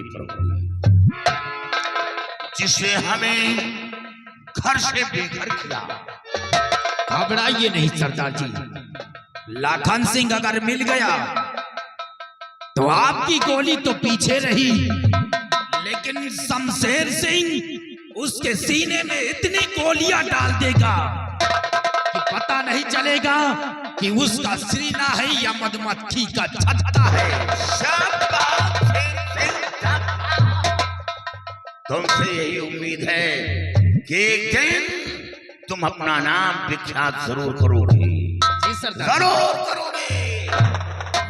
देनी पड़ेगी, जिसने हमें घर से बेघर किया। घबराइए नहीं सरदार जी, लाखन सिंह अगर मिल गया तो आपकी गोली तो पीछे रही, लेकिन शमशेर सिंह उसके सीने में इतनी गोलियां डाल देगा कि पता नहीं चलेगा कि उसका सीना है या मधुमक्खी का छत्ता है। तुमसे यही उम्मीद है कि एक दिन तुम अपना नाम विख्यात जरूर करोगे। जी सरदार, जरूर करोगे।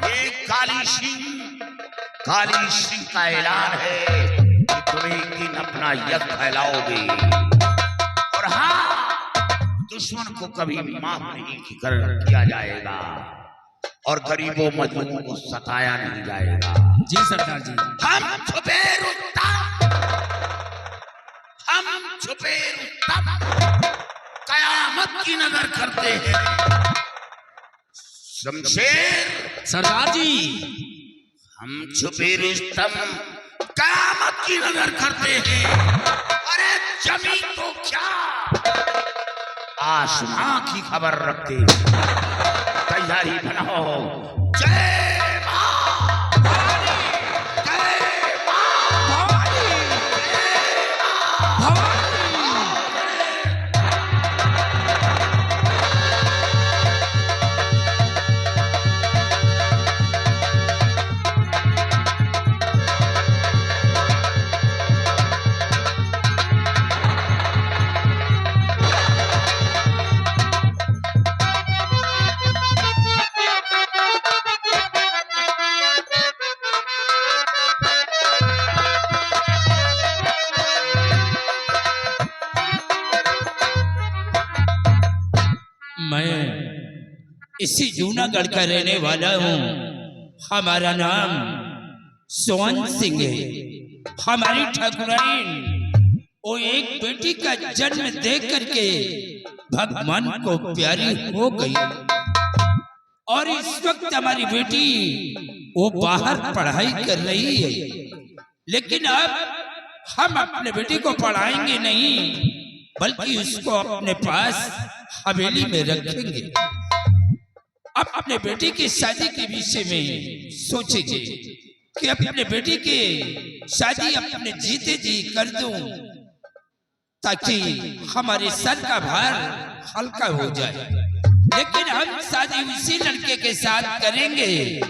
ये काली सिंह का ऐलान है कि तुम एक दिन अपना यश फैलाओगे, और हाँ, दुश्मन को कभी माफ नहीं किया जाएगा और गरीबों मजलूमों को सताया नहीं जाएगा। जी सरदार जी, हम छुपे रुस्तम कयामत की नजर करते हैं। शमशेर सरदार जी, हम छुपे रुस्तम कयामत की नजर करते हैं। अरे जमीन तो क्या, आसमां की खबर रखते हैं। तैयारी बनाओ। जय मां भवानी, जय मां भवानी, जय मां भवानी। मैं इसी जूनागढ़ का रहने वाला हूँ। हमारा नाम सोहन सिंह है। हमारी ठाकुराइन वो एक बेटी का जन्म दे करके भगवान को प्यारी हो गई, और इस वक्त हमारी बेटी वो बाहर पढ़ाई कर रही है। लेकिन अब हम अपने बेटी को पढ़ाएंगे नहीं, बल्कि उसको अपने पास हवेली में रखेंगे। अब अपने बेटी की शादी के विषय में सोचेंगे कि अपने बेटी की शादी अपने जीते जी कर दूं, ताकि हमारे सर का भार हल्का हो जाए। लेकिन हम शादी उसी लड़के के साथ करेंगे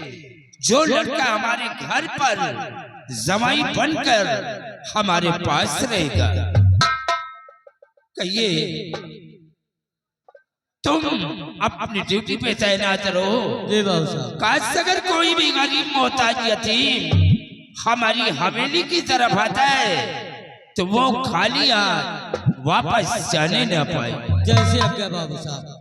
जो लड़का हमारे घर पर जमाई बनकर हमारे पास रहेगा। कहिए, तुम अपनी ड्यूटी पे तैनात रहो। काश अगर कोई भी गरीब मोहताज यतीम हमारी हवेली की तरफ आता है तो वो खाली हाथ वापस जाने न पाए। जैसे आज्ञा बाबू साहब।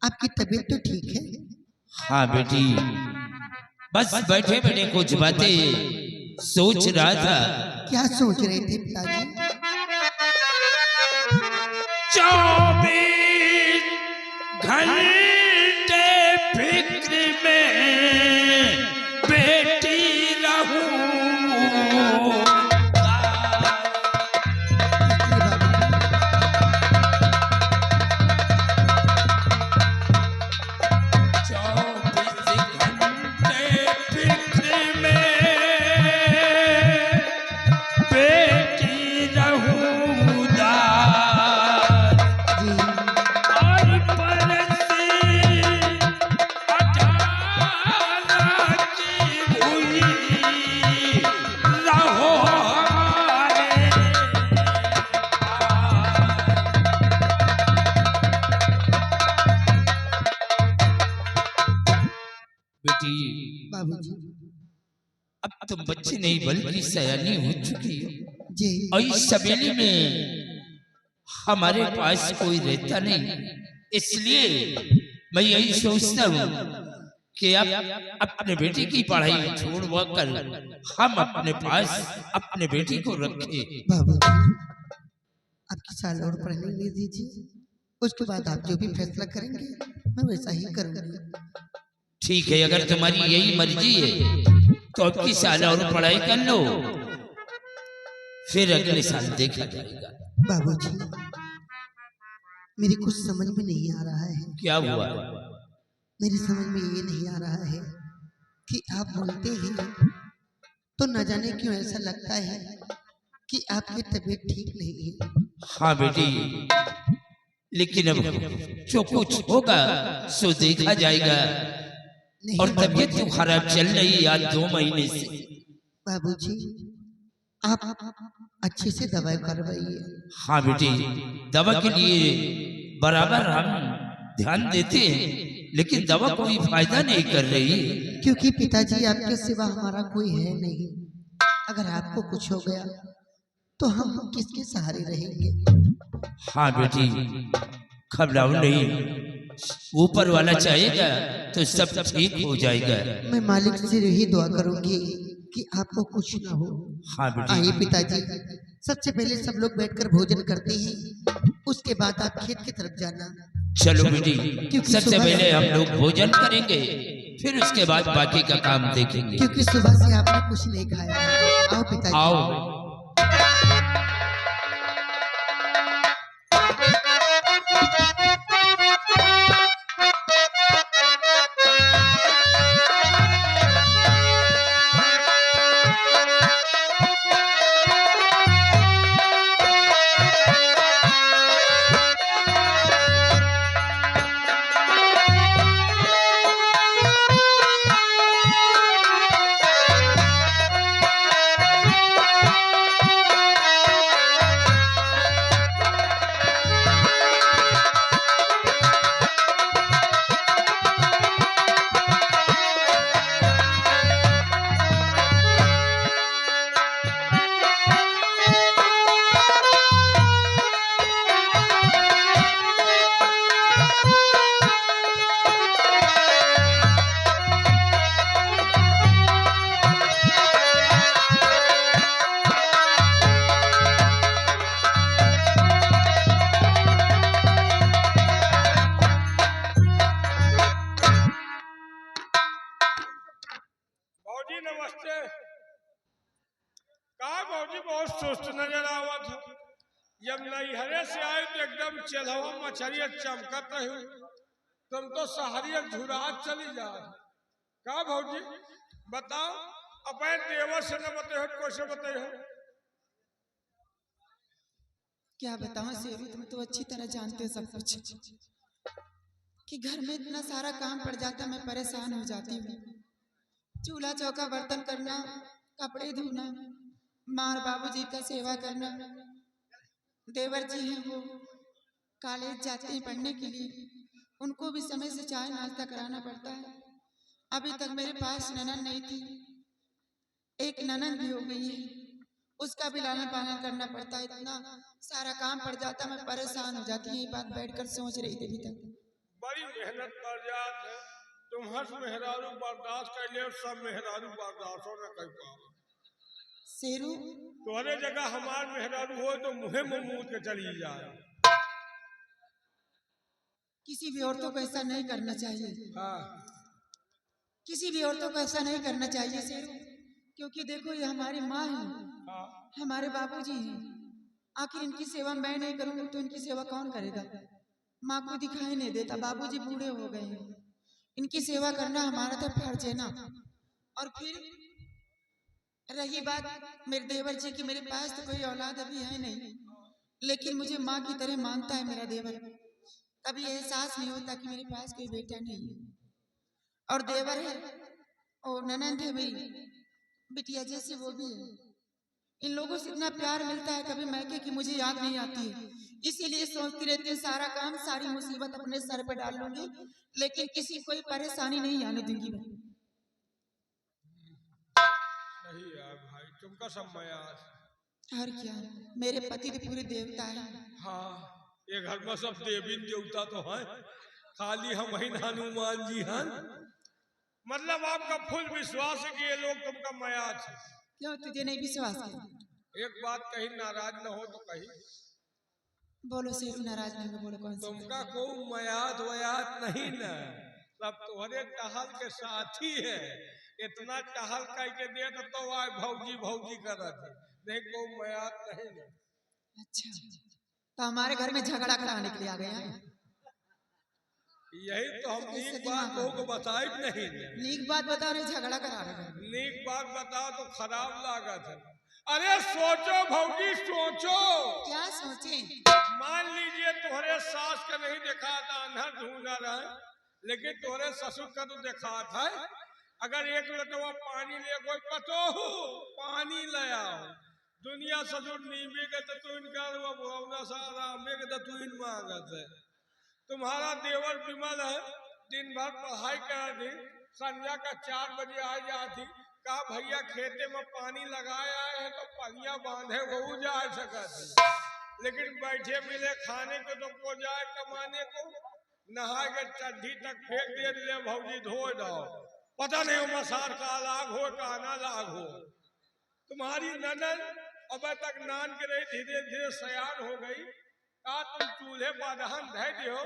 आपकी तबीयत तो ठीक है? हाँ बेटी, बस बैठे बैठे कुछ बातें सोच रहा था। क्या सोच रहे थे पिताजी? 24 घंटे फिक्र में बेटी रहूं। जी। अब तुम बच्चे नहीं बल्कि सयानी हो चुकी हो, जी और इस सवेली में हमारे पास कोई रहता नहीं, इसलिए मैं यही सोचता हूँ कि अब अपने बेटी की पढ़ाई छोड़वा कर हम अपने पास अपने बेटी को रखें। बाबूजी, आपकी साल और पढ़ने ले दीजिए, उसके बाद आप जो भी फैसला करेंगे मैं वैसा ही करूंगी। ठीक है, अगर तुम्हारी यही मर्जी है तो अब की साल और पढ़ाई कर लो, फिर अगले साल देखा जाएगा। बाबूजी, मेरी कुछ समझ में नहीं आ रहा है। क्या हुआ? मेरी समझ में ये नहीं आ रहा है कि आप बोलते हैं तो न जाने क्यों ऐसा लगता है कि आपकी तबीयत ठीक नहीं है। हाँ बेटी, लेकिन अब जो कुछ होगा सो देखा जाएगा। नहीं और तबीयत तो खराब चल रही है आज 2 महीने से। बाबूजी, आप अच्छे से दवाई करवाइए। हाँ बेटी, दवा के लिए बराबर हम ध्यान देते हैं, लेकिन दवा कोई फायदा नहीं कर रही, क्योंकि पिताजी आपके सिवा हमारा कोई है नहीं। अगर आपको कुछ हो गया तो हम किसके सहारे रहेंगे। हाँ बेटी, घबराओ नहीं, ऊपर वाला चाहेगा तो सब ठीक हो जाएगा। मैं मालिक से यही दुआ करूंगी कि आपको कुछ ना हो। हाँ बेटी। आइए पिताजी, सबसे पहले सब लोग बैठकर भोजन करते हैं, उसके बाद आप खेत की तरफ जाना। चलो बेटी, क्योंकि सबसे सुबह पहले हम लोग भोजन करेंगे, फिर उसके बाद बाकी का काम देखेंगे। क्योंकि सुबह से आपने कुछ नहीं खाया। आओ पिताजी। आओ। भौजी नमस्ते। कहा भौजी बहुत सुस्त नजर आवत हो। जब नैहरे से आए तो एकदम चलहवा मछरिया चमकत रही, तुम तो सहरिया झुरात चली जा। कहा भौजी बताओ, अपने देवर से न बते हो, कैसे बते हो? क्या बताऊं सेरू, तुम तो अच्छी तरह जानते हो सब कुछ कि घर में इतना सारा काम पड़ जाता, मैं परेशान हो जाती हूँ। चूल्हा चौका बर्तन करना, कपड़े धोना, माँ और बाबूजी का सेवा करना, देवर जी हैं वो कॉलेज जाते हैं पढ़ने के लिए, उनको भी समय से चाय नाश्ता कराना पड़ता है। अभी तक मेरे पास ननद नहीं थी, एक ननद भी हो गई है, उसका भी लालन पालन करना पड़ता है। इतना सारा काम पड़ जाता, मैं परेशान हो जाती हूँ। ये बात बैठकर सोच रही थी अभी तक। बड़ी मेहनत कर जात है, तुम हंस मेहरारू बर्दाश्त कर ले, सब मेहरारू बर्दाश्त हो न कर पाओ। शेरू, तुम्हारे जगह हमार मेहरारू हो तो मुहे में मूद के चली जाए। किसी भी औरतों को ऐसा नहीं करना चाहिए। हाँ, किसी भी औरतों को ऐसा नहीं करना चाहिए शेरू, क्योंकि देखो ये हमारी माँ है, हाँ, हमारे बाबूजी हैं। आखिर इनकी सेवा मैं नहीं करूंगी तो इनकी सेवा कौन करेगा? माँ को दिखाई नहीं देता, बाबूजी बूढ़े हो गए हैं, इनकी सेवा करना हमारा तो फर्ज है ना। और फिर रही बात मेरे देवर जी की, मेरे पास तो कोई औलाद अभी है नहीं, लेकिन मुझे माँ की तरह मानता है मेरा देवर। कभी एहसास नहीं होता कि मेरे पास कोई बेटा नहीं है। और देवर है और ननद है मेरी बिटिया जैसी, वो भी है। इन लोगों से इतना प्यार मिलता है, कभी मैके की मुझे याद नहीं आती है। इसीलिए सोचती रहती हूँ सारा काम सारी मुसीबत अपने सर पे डाल लूंगी, लेकिन किसी कोई परेशानी नहीं आने दूंगी मैं। तुमका सब मयाद। और क्या, मेरे पति तो पूरे देवता है। हाँ, ये घर में सब देवी देवता तो हैं, खाली हम ही हनुमान जी हैं। मतलब आपका फुल विश्वास है कि ये लोग तुमका मयाद है। क्यों तुझे नहीं विश्वास है? एक बात कहीं नाराज न हो तो कहीं, बोलो सेठ, नाराज नहीं हो, बोलो कौन सी? तुमका को मयाद वयाद नहीं न, सब तुम्हारे टहल के साथी है। इतना टहल करके दे तो आए भौजी भौजी करत है, नहीं को मयाद नहीं न। अच्छा, तो हमारे घर में झगड़ा कराने के लिए आ गया है? यही तो हम नीक बात को बताए नहीं न। नीक बात बता रहे, झगड़ा करा रहे हैं। नीक बात बताओ तो खराब लागत है। अरे सोचो भौजी सोचो। क्या सोचे? मान लीजिए तुम्हारे सास का नहीं देखा था, अंधर ढूंढा रहे, लेकिन तुम्हारे ससुर का तो देखा था। अगर एक लोटवा पानी ले कोई पतो हो, पानी ले आओ, दुनिया ससुर नींबे के तो तू इनका भावना सारा में के तू इन मांगत है। तुम्हारा देवर विमल है, दिन भर पढ़ाई कर दी, संध्या का 4 बजे आ जाती, कहा भैया खेते में पानी लगाया है तो पनिया बांधे वो जा सकती, लेकिन बैठे मिले खाने को तो को जाए कमाने को, नहा के चड्ढी तक फेंक दे, ले भौजी धो दो, पता नहीं मसार का लाग हो काना लाग हो। तुम्हारी ननद अब तक नान के रही, धीरे धीरे सयान हो गई, कहा तुम चूल्हे पर दहन धै दियो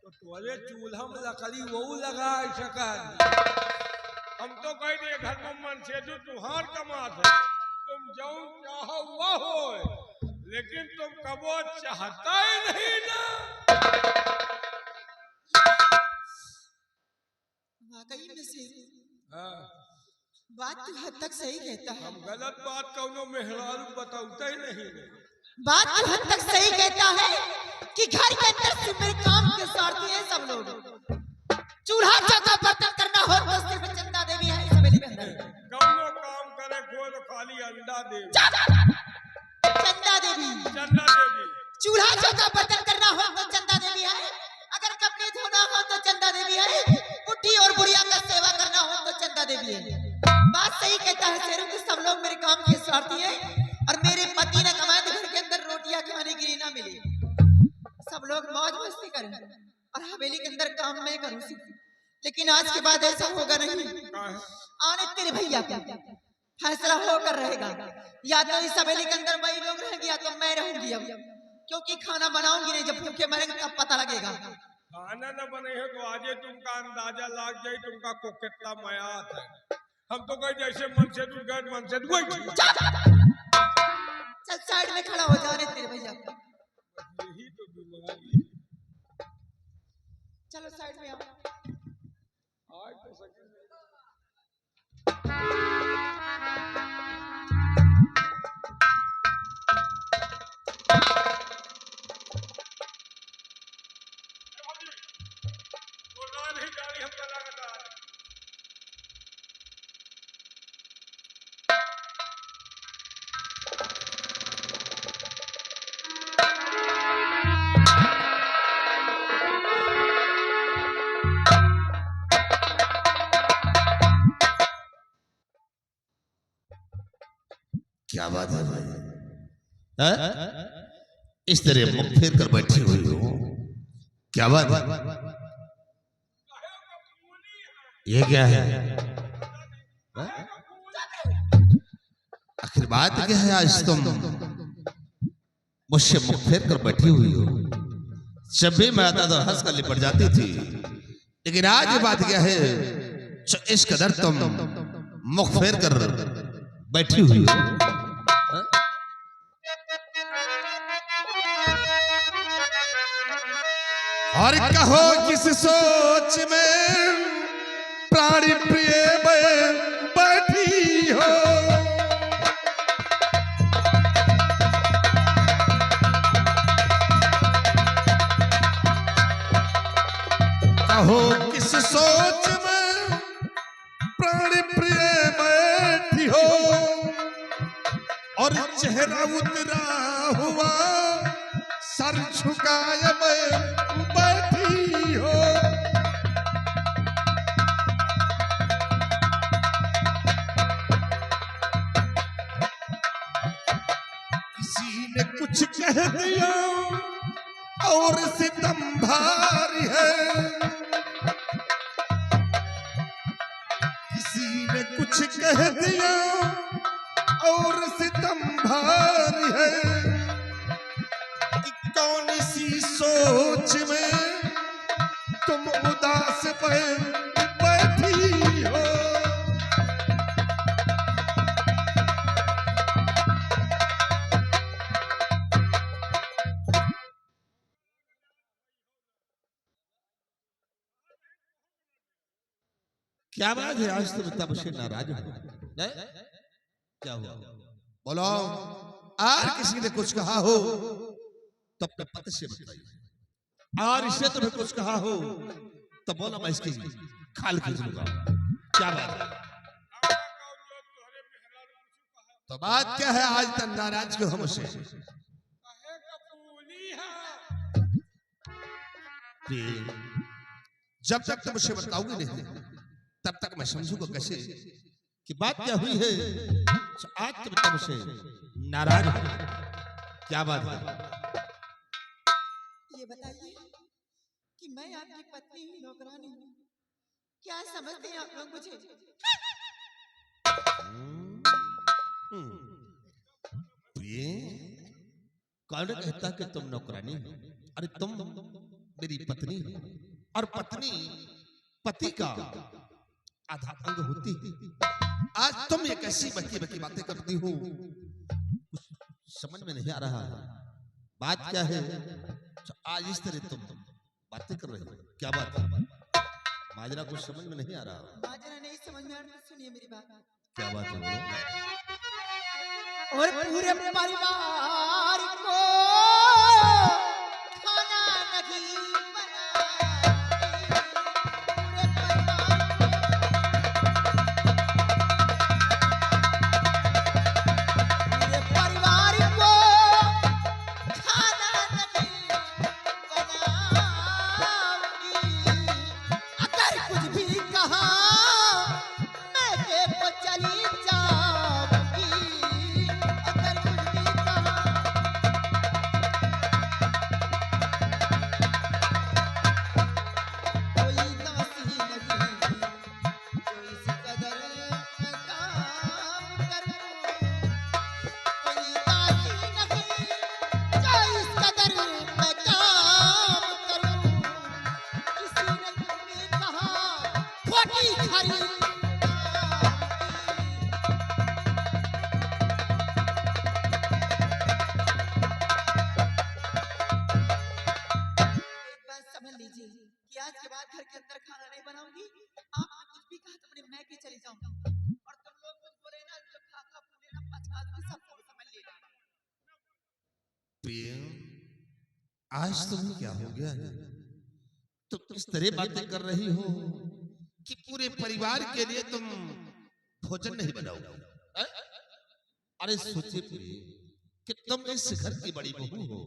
तो तुम्हारे चूल्हा में लकड़ी वो लगा सका। हम तो कह दिए घर में मन से जो तुम्हार कमात है, तुम जो चाहो वह हो, लेकिन तुम कबो चाहता ही नहीं ना। वाकई में से हाँ, बात तो हद तक सही कहता है। हम गलत बात कौनो मेहरारू बताते ही नहीं। बात तो हद तक सही कहता है कि घर के अंदर से मेरे काम के स्वार्थी हैं सब लोग। चूल्हा चौका बर्तन करना हो तो सिर्फ चंदा देवी है इस हवेली के अंदर। कौनो काम करे कोई तो खाली अंडा दे। चंदा देवी, चंदा देवी। चूल्हा चौका बर्तन करना हो तो चंदा देवी है, अगर कपड़े धोना हो तो चंदा देवी है, बुढ़ी और बुढ़िया का सेवा करना हो तो चंदा देवी है। बात सही कहता है शेरों कि सब लोग मेरे काम के स्वार्थी हैं, और मेरे पति ने कमाए तो घर के अंदर रोटियां खाने के लिए ना मिले, सब लोग मौज मस्ती करें और हवेली के अंदर काम मैं करूं। लेकिन आज के बाद ऐसा होगा नहीं। आने तेरे भैया का फैसला होकर रहेगा, या तो इस हवेली के अंदर वही लोग रहेंगे या तो मैं रहूंगी अब, क्योंकि खाना बनाऊंगी नहीं, जब भूखे मरेंगे तब पता लगेगा। खाना न बने है तो आजे तुमका अंदाजा लाग जाए तुमका को कितना मयात है। हम तो कहीं जैसे मन से तू गए मन से चल साइड में खड़ा हो जा रे तेरे भैया। यही तो बीमारी है। चलो साइड में आओ। आज तो सके नहीं गाड़ी हम चला गया। क्या बात है भाई? इस तरह मुख फेर कर बैठी हुई हो, क्या बात है? ये क्या है? आखिर बात क्या है? आज तुम मुझसे मुख फेर कर बैठी हुई हो। जब भी मैं आता तो हंस कर लिपट जाती थी, लेकिन आज बात क्या है? इस कदर तुम मुख फेर कर बैठी हुई हो। और कहो किस सोच में प्राणी प्रिय बैठी हो। कहो किस सोच में प्राणी प्रिय बैठी हो, और चेहरा उतरा हुआ सर झुकाए बैठी हो। और सितम भारी है। किसी ने कुछ कह दिया और सितम भारी है। कि कौन सी सोच में तुम उदास पे बैठी हो। क्या बात है, आज तुम इतना मुझसे नाराज हो? क्या हुआ? बोलो। और किसी ने कुछ कहा हो तो अपने पति से बताइए। और इससे तुम्हें कुछ कहा हो तो बोला, मैं इसकी खाल खींच लूंगा। क्या बात है? तो बात क्या है, आज तक नाराज क्यों हो मुझसे? जब तक तुम मुझे बताओगे नहीं तब तक मैं समझूंगा कैसे कि बात क्या हुई है। तो आज तुम मुझसे नाराज हो। क्या बात है? ये बताइए कि मैं आपकी पत्नी हूँ, नौकरानी हूँ, क्या समझते हैं आप लोग मुझे? ये कौन कहता कि तुम नौकरानी हो? अरे तुम मेरी पत्नी हो और पत्नी पति का आधा अंग होती है। आज तुम ये कैसी बकी बकी बातें करती हो, समझ में नहीं आ रहा है। बात क्या है? आज इस तरह तुम बातें कर रही हो, क्या बात है? माजरा कुछ समझ में नहीं आ रहा। माजरा नहीं समझ में आ रहा, सुनिए मेरी बात। क्या बात है? बोलो। और पूरे परिवार को खाना नहीं आज तुम्हें क्या हो गया है? तुम इस तरह बातें कर रही हो कि पूरे परिवार के लिए तुम भोजन नहीं बनाओगे। अरे सोचिए कि तुम इस घर की बड़ी बहू हो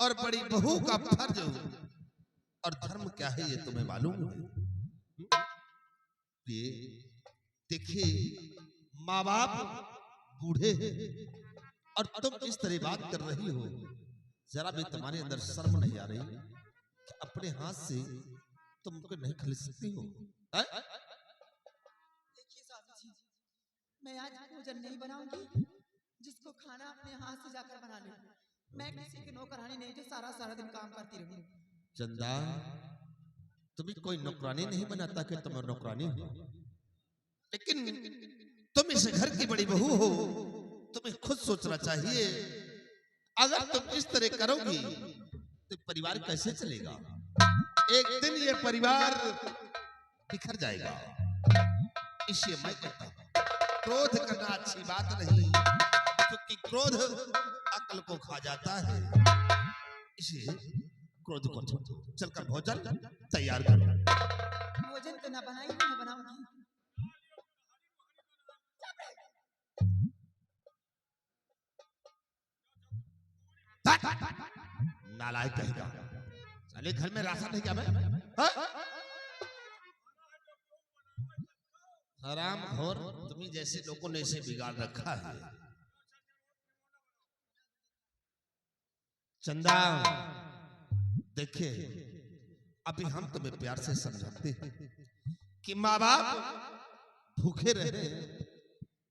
और बड़ी बहू का फर्ज और धर्म क्या है ये तुम्हें मालूम है? देखिए, माँ बाप बूढ़े हैं और तुम इस तरह बात कर रही हो। जरा भी तुम्हारे अंदर शर्म नहीं आ रही कि अपने हाथ से तुम उनको नहीं खरीद सकती हो? देखिए साहब जी, मैं आज भोजन नहीं बनाऊंगी, जिसको खाना अपने हाथ से जाकर बना ले। मैं किसी की नौकरानी नहीं जो सारा दिन काम करती रहूं। चंदा, तुम्हें कोई नौकरानी नहीं बनाता कि तुम नौकरानी हो, लेकिन तुम इस घर की बड़ी बहू हो, तुम्हें खुद सोचना चाहिए। अगर तुम इस तरह करोगी तो परिवार कैसे चलेगा? एक दिन ये परिवार बिखर जाएगा। इसलिए मैं कहता हूं, क्रोध करना अच्छी बात नहीं, क्योंकि क्रोध अक्ल को खा जाता है। इसलिए क्रोध को चलकर भोजन तैयार कर। भोजन तो ना बनाई, ना बनाऊंगी। नालायक कहेगा, साले घर में राशन नहीं क्या? मैं हराम खोर, तुम्हें जैसे लोगों ने इसे बिगाड़ रखा है। चंदा देखिए, अभी हम तुम्हें प्यार से समझाते हैं कि माँ बाप भूखे रहे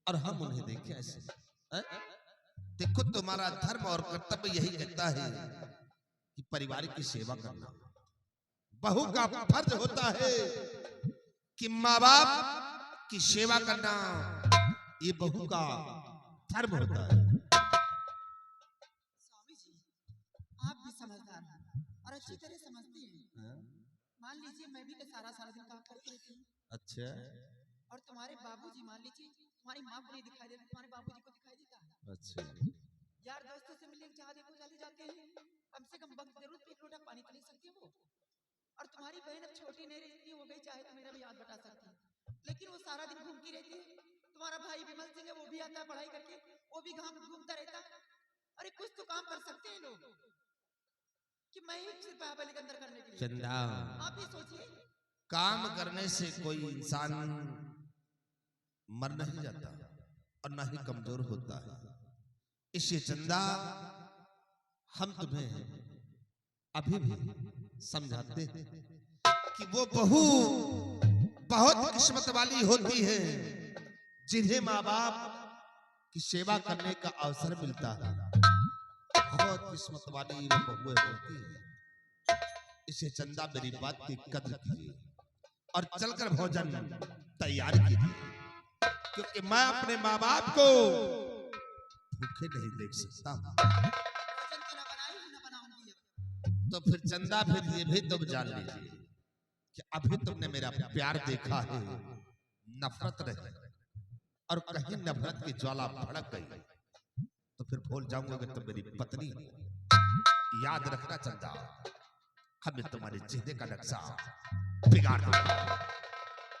और हम उन्हें देखें ऐसे। हैं? देखो, तुम्हारा धर्म और कर्तव्य यही कहता है कि परिवार की सेवा करना। बहू का फर्ज होता है कि माँ बाप की सेवा करना, ये बहू का धर्म होता है। स्वामी जी, आप भी समझदार हैं और अच्छी तरह समझती हैं। मान लीजिए मैं भी तो सारा सारा दिन काम करती रहती हूँ, अच्छा और तुम्हारे बाबूजी, मान लीजिए तुम्हारी माँ को नहीं दिखाई देता, तुम्हारे बाबूजी को दिखाई देता है। अच्छा यार दोस्तों से मिलने जहाँ देखो चले जाते हैं, कम से कम वक्त जरूर एक लोटा पानी तो ले सकती है वो। और तुम्हारी बहन अब छोटी नहीं रहती हो गई, चाहे तो मेरा भी याद बता सकती है, लेकिन वो सारा दिन घूमती रहती है। तुम्हारा भाई विमल सिंह है, वो भी आता है पढ़ाई करके, वो भी घूमता रहता है। अरे कुछ तो काम कर सकते हैं लोग, कि मैं ही सिर्फ बाबा के अंदर करने के लिए। चंदा, आप ही सोचिए, काम करने से कोई इंसान मर नहीं जाता और ना ही कमजोर होता है। इसलिए चंदा, हम तुम्हें अभी भी समझाते हैं कि वो बहू बहुत किस्मत वाली होती है जिन्हें माँ बाप की सेवा करने का अवसर मिलता है। बहुत किस्मत वाली वो बहू होती है। इसे चंदा, मेरी बात की कद्र कीजिए और चलकर भोजन तैयार कीजिए, क्योंकि मैं अपने माँ बाप को भूखे नहीं देख सकता। भोजन तो ना बनाई ना बनाऊंगी अब। तो फिर चंदा, फिर ये भी तुम जान लीजिए कि अभी तुमने मेरा प्यार देखा है, नफरत रही और कहीं नफरत की ज्वाला भड़क गई तो फिर भूल जाऊंगा कि तुम मेरी पत्नी हो। याद रखना चंदा, हमें तुम्हारे चेहरे का नक्शा बिगाड़ दूंगा।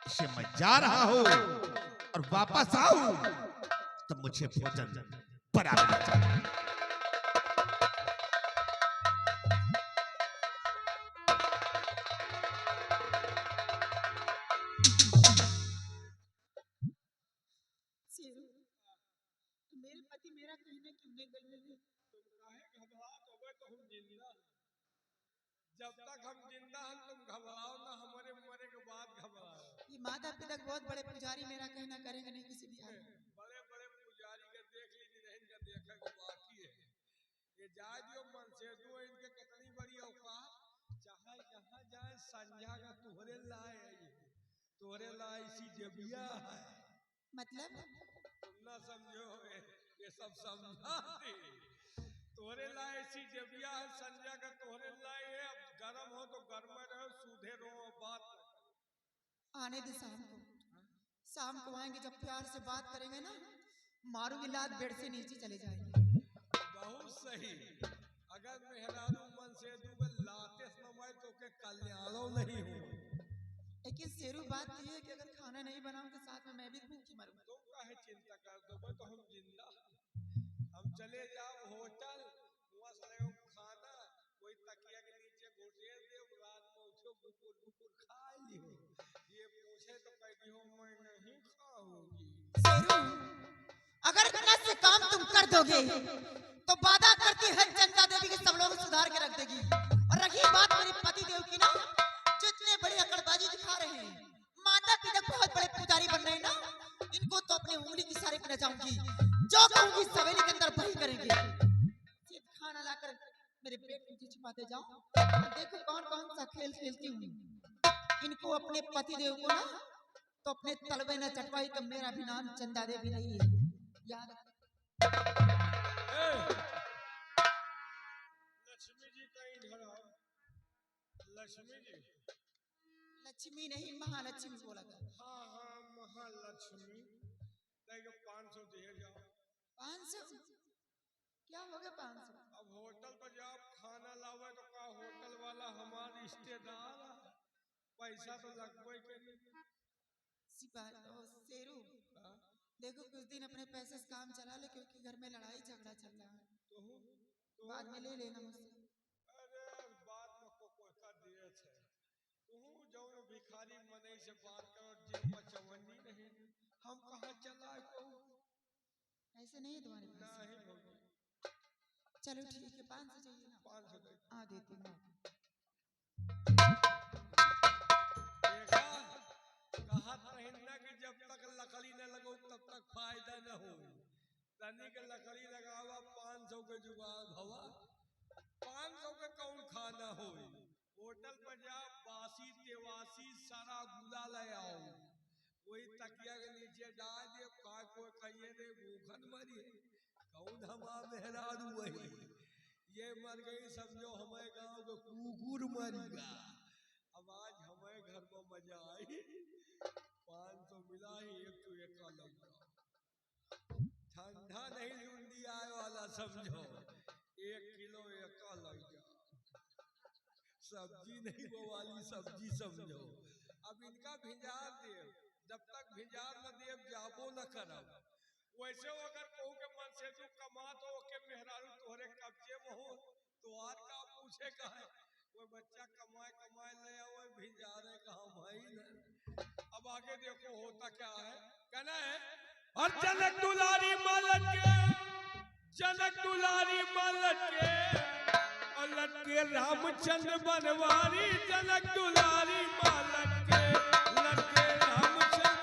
इसे मैं जा रहा हूं और वापस आऊं तो मुझे भोजन बराबर चाहिए। शेरू, मेरे पति मेरा कहने क्यों नहीं गए? तुम काहे घबरात हो गए? तो हम जिंदा हैं। जब तक हम जिंदा हैं तुम घबराओ ना, हमारे मरे के बाद घबराओ। ये माता पिता बहुत बड़े पुजारी मेरा कहना करेंगे नहीं किसी भी हाल में। बड़े बड़े पुजारी के देख लीजिए, नहीं इनका देखा के बाकी है। ये जाए दियो मन से दो, इनके कितनी बड़ी औकात, चाहे जहाँ जाए संझा का तुहरे लाए है, ये तुहरे लाए इसी जबिया है। मतलब तुम ना समझो, ये सब समझा दे। तोहरे लाए इसी जबिया है, संजय का तोहरे लाए है। अब गर्म हो तो गर्म रहो, सूधे रहो, बात न करो। आने दे शाम को, शाम को आएंगे, जब प्यार से बात करेंगे ना, मारूंगी लात, बेड से नीचे चले जाएंगे। बहुत सही। अगर मेहरारू मन से दूबे लाते समय तो के कल्याणों नहीं हो। लेकिन शेरू बात ये है कि अगर खाना नहीं बनाऊं तो साथ में मैं भी भूखी मरूंगा। तुम काहे चिंता कर दो, तो हम जिंदा हैं। हम चले जाओ होटल, वहाँ से ले खाना, कोई तकिया के नीचे घुसे दे, रात में उठो बुकुर बुकुर खा लियो। ये पूछे तो कह हो मैं नहीं खाऊंगी। शेरू, अगर इतना से काम तुम कर दोगे तो वादा करती है चंदा देवी के सब लोग सुधार के रख देगी। और रही बात मेरे पति देव की ना, जो इतने बड़ी अकड़बाजी दिखा रहे हैं, माता पिता बहुत बड़े पुजारी बन रहे हैं ना, इनको तो अपनी उंगली की सारे पे जाऊंगी, जो कहूंगी सवेली के अंदर वही करेंगे। सिर्फ खाना लाकर मेरे पेट में छुपाते जाओ, देखो कौन कौन सा खेल खेलती हूँ। इनको अपने पति देव को ना तो अपने तलवे न चटवाई का मेरा भी नाम चंदा देवी नहीं है, याद रख। लक्ष्मी जी कहीं इधर आओ। लक्ष्मी जी, लक्ष्मी नहीं महालक्ष्मी बोला था। हाँ हाँ महालक्ष्मी, देखो 500 दिए जाओ। 500 क्या हो गया? 500 अब होटल पर जाओ खाना लावे तो का होटल वाला हमारा रिश्तेदार है, पैसा तो लगभग के नहीं। शेरू, देखो कुछ दिन अपने पैसे से काम चला ले, क्योंकि घर में लड़ाई झगड़ा चल रहा है। तो बाद में ले लेना मुझसे। अरे बात में कोई का दिए थे। तू जो भिखारी मने से बात करो, जिन में चवन्नी नहीं, हम कहाँ चला को ऐसे नहीं है तुम्हारे पास। नहीं होगी। चलो ठीक है, 500 चाहिए ना? 500 दे। हाँ देती हूँ। देखा, कहत रही ना कि जब तक लकड़ी न लगो तब तक फायदा न हो। तनिक लकड़ी लगावा 500 के जुगाड़ भवा, 500 के कौन खाना हो। होटल पर जा, बासी तेवासी सारा गुला ले आओ, वही तकिया के नीचे डाल दे, काय कोई कहिए ने भूखन मरी, कौन हमा मेहरारू वही, ये मर गई समझो हमारे गांव के कुकुर मरेगा। अब आज हमारे घर में मजा आई, 500 मिला ही, एक तो एक का लग गया। ठंडा नहीं लुंडी आए वाला समझो, 1 किलो एक का लग गया। सब्जी नहीं वो वाली सब्जी समझो। अब इनका भिंजार दे, जब तक भिंजार न दे जाबो न करब। वैसे अगर कहूँ के मन से तू कमा तो के मेहरारू तोहरे कब्जे में हो, तो आर का पूछे का है, वो बच्चा कमाए कमाए ले आओ, भिंजारे कहाँ भाई न। अब आगे देखो होता क्या है, कहना है और जनक दुलारी मालक के, जनक दुलारी मालक के, और लटके रामचंद्र बनवारी, जनक दुलारी मालक के, लटके रामचंद्र।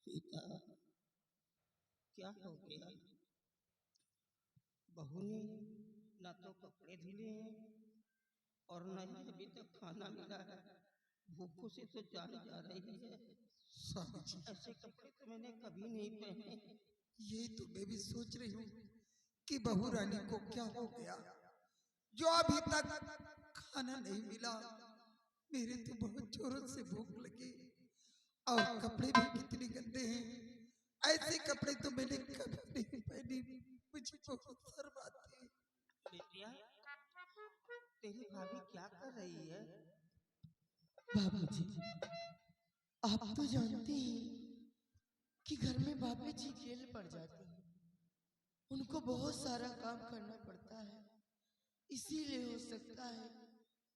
सीता, क्या हो गया? बहू ने ना तो कपड़े धुले हैं और न ही अभी तक खाना मिला है। भूखों से तो जान जा रही है। स्वामी जी, ऐसे कपड़े तो मैंने कभी नहीं पहने। यही तो मैं भी सोच रही हूँ कि बहू रानी को क्या हो गया जो अभी तक खाना नहीं मिला। मेरे तो बहुत जोरों से भूख लगी और कपड़े भी कितने गंदे हैं। ऐसे कपड़े तो मैंने कभी नहीं पहने, मुझे बहुत शर्म आती है। बेटिया, तेरी भाभी क्या कर रही है? बाबूजी, आप तो जानते हैं कि घर में बाबू जी जेल पड़ जाते हैं, उनको बहुत सारा काम करना पड़ता है, इसीलिए हो सकता है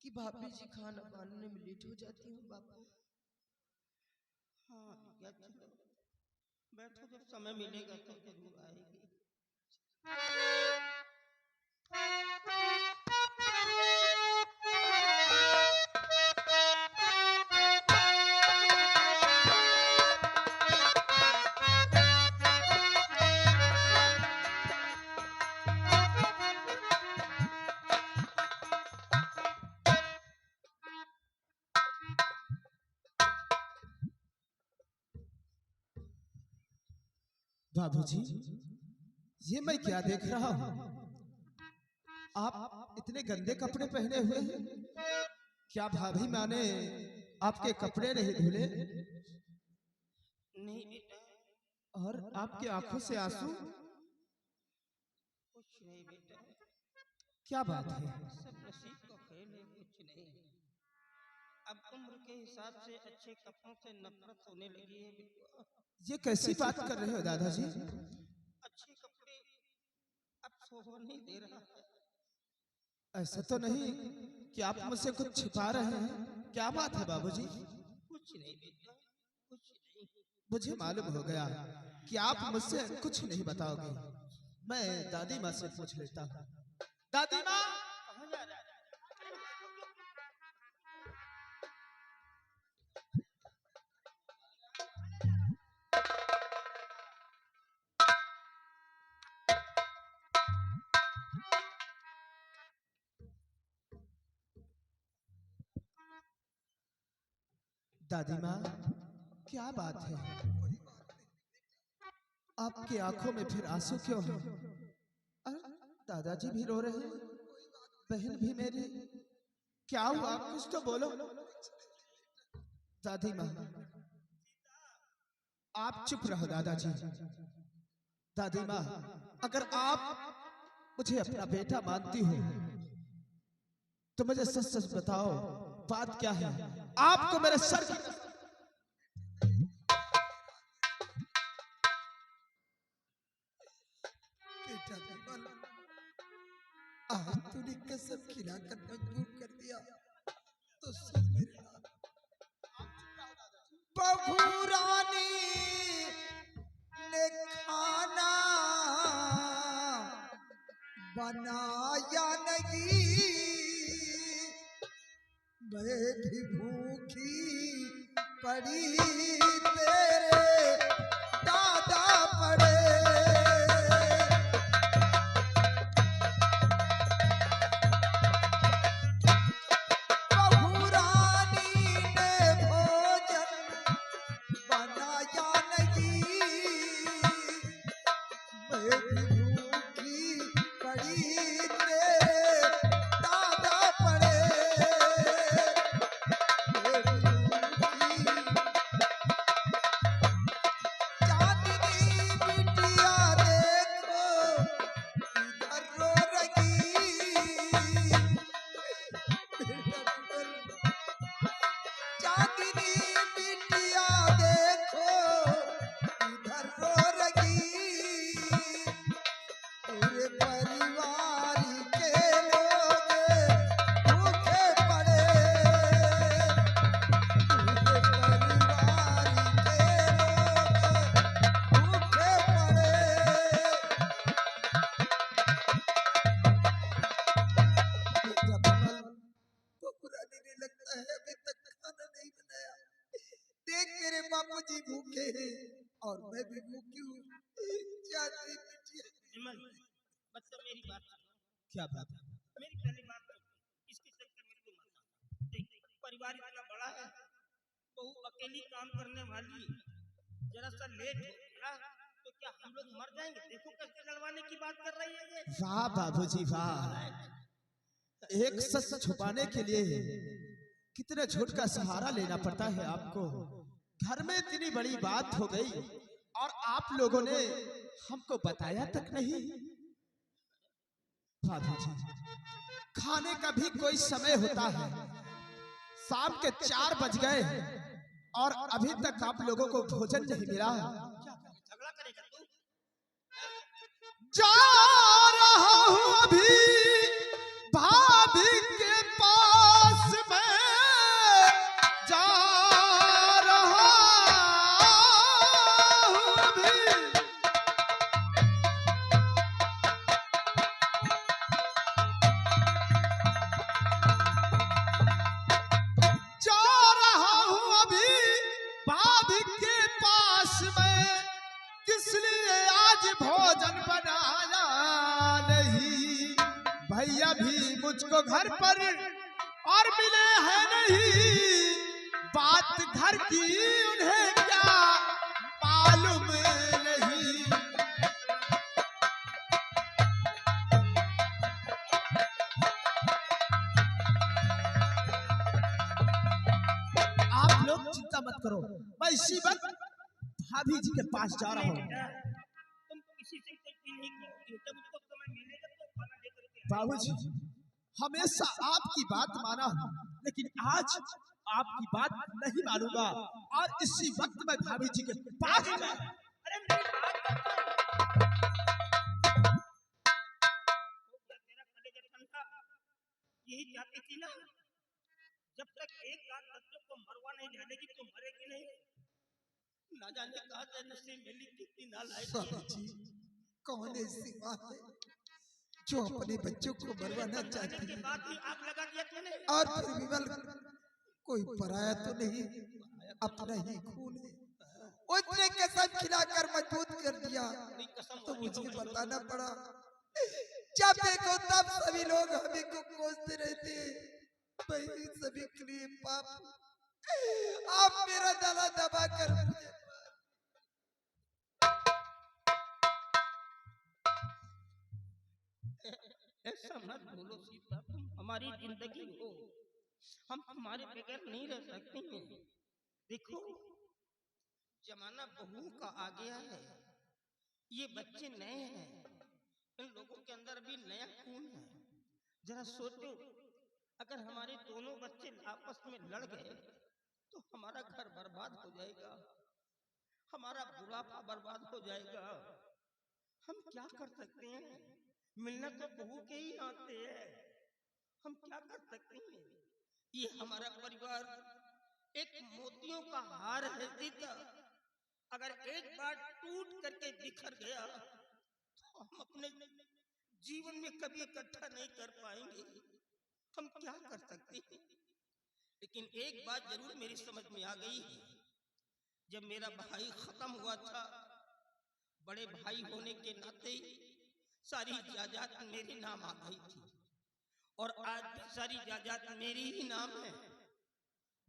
कि भाभी जी खाना बनाने में लेट हो जाती हूँ। बाबू हाँ बेटिया, चलो बैठो, जब समय मिलेगा तो जरूर आएगी। बाबूजी, ये मैं क्या देख रहा हूँ? आप इतने गंदे कपड़े पहने हुए हैं। क्या भाभी माँ ने आपके कपड़े नहीं धुले? नहीं बेटा। और आपकी आंखों से आंसू? कुछ नहीं बेटा, क्या बात है? सब नसीब का खेल है, कुछ नहीं। अब उम्र के हिसाब से अच्छे कपड़ों से नफरत होने लगी है बेटा। ये कैसी बात कर रहे हो दादाजी? अच्छे कपड़े अब शोभा नहीं दे रहा है। ऐसा तो नहीं कि आप मुझसे कुछ छिपा रहे हैं? क्या बात है बाबूजी? कुछ नहीं बेटा, कुछ नहीं। मुझे मालूम हो गया कि आप मुझसे कुछ नहीं बताओगे। मैं दादी माँ से पूछ लेता हूँ। दादी माँ, कहाँ जा रहा है? दादी माँ, क्या बात है? आपकी आंखों में फिर आंसू क्यों है? दादाजी भी रो रहे हैं, बहन भी मेरी। क्या हुआ? कुछ तो बोलो। दादी माँ, आप चुप रहो दादाजी। दादी माँ, अगर आप मुझे अपना बेटा मानती हो तो मुझे सच सच बताओ, बात क्या है? आपको मेरे सर की बेटा विमल, आज तूने कसम खिलाकर मजबूर कर दिया तो सुन मेरे लाल, बहू रानी ने खाना बनाया नहीं, मैं भी भूखी पड़ी तेरे दादा पड़े। बहू रानी ने भोजन बनाया नहीं, मैं भी भूखी पड़ी तेरे दादा पड़े। मैं भी भूखी, चांदनी बिटिया देखो इधर रो रही, बेटा विमल, चांदनी बिटिया देखो इधर रो रही, पूरे परिवार के लोग भूखे पड़े, पूरे परिवार के लोग भूखे पड़े। बेटा विमल, बहू रानी ने लगता है अभी तक खाना नहीं बनाया, देख मेरे बापूजी भूखे हैं और मैं भी भूखी हूँ। चांदनी बिटिया, विमल, बच्चा मेरी बात सुनो। क्या बात है? मेरी पहली बात तो इसके चक्कर में तू मत आ। देख, परिवार इतना बड़ा है, बहू अकेली काम करने वाली, जरा सा लेट हो गया तो क्या हम लोग मर जाएंगे? देखो कैसे लड़वाने की बात कर रही है ये। वाह बाबूजी वाह, एक सच छुपाने के लिए कितने झूठ का सहारा लेना पड़ता है आपको। घर में इतनी बड़ी बात हो गई और आप लोगों ने हमको बताया तक नहीं। बाबूजी, खाने का भी कोई समय होता है, शाम के 4 बज गए और अभी तक आप लोगों को भोजन नहीं मिला। झगड़ा करेगा तू? जा रहा हूं अभी भाभी के पास मैं, जा रहा हूं अभी। जा रहा हूं अभी भाभी के पास मैं, किस लिए आज भोजन बनाया नहीं। भैया भी मुझको घर पर और मिले हैं नहीं, बात घर की उन्हें क्या मालूम नहीं। आप लोग चिंता मत करो, मैं इसी वक्त भाभी जी के पास जा रहा हूँ। बेटा, तुम किसी से कुछ भी नहीं करोगे, जब उसको समय मिलेगा तो खाना लेकर के आएगा। बाबूजी, हमेशा आपकी बात माना हूं, लेकिन आज आपकी बात नहीं मानूंगा और इसी वक्त मैं भाभी जी के पास अरे मेरी बात तो सुन। हो गया तेरा कलेजा ठंडा, यही चाहती थी ना? जब तक एक रात बच्चों को मरवा नहीं डालेगी तो मरेगी नहीं। ना जाने कहा से नसीब में लिखी थी ना लायक थी। स्वामी जी, कौन ऐसी बात है जो अपने बच्चों को मरवाना चाहती के है? बाद ही आग लगा दिया तूने। और फिर विमल, कोई पराया तो नहीं, अपना ही खून है। उसने कसम खिलाकर मजबूत कर दिया तो मुझे बताना पड़ा। जब देखो तब सभी लोग हमें को कोसते रहते हैं, मैं इन सभी के लिए पाप। आप मेरा गला दबा कर मुझे ऐसा मत बोलो सीता, तुम हमारी जिंदगी हो, हम तुम्हारे बगैर नहीं रह सकते हैं। देखो जमाना बहू का आ गया है, ये बच्चे नए हैं, इन लोगों के अंदर भी नया खून है। जरा सोचो, अगर हमारे दोनों बच्चे आपस में लड़ गए तो हमारा घर बर्बाद हो जाएगा, हमारा बुढ़ापा बर्बाद हो जाएगा। हम क्या कर सकते हैं? मिलना तो बहू के ही आते हैं, हम क्या कर सकते हैं? ये हमारा परिवार एक मोतियों का हार है सीता, अगर एक बार टूट करके बिखर गया तो हम अपने जीवन में कभी इकट्ठा नहीं कर पाएंगे। हम क्या कर सकते हैं? लेकिन एक बात जरूर मेरी समझ में आ गई है, जब मेरा भाई खत्म हुआ था, बड़े भाई होने के नाते सारी जायदाद मेरे नाम आ गई थी, और आज भी सारी जायदाद मेरी ही नाम है।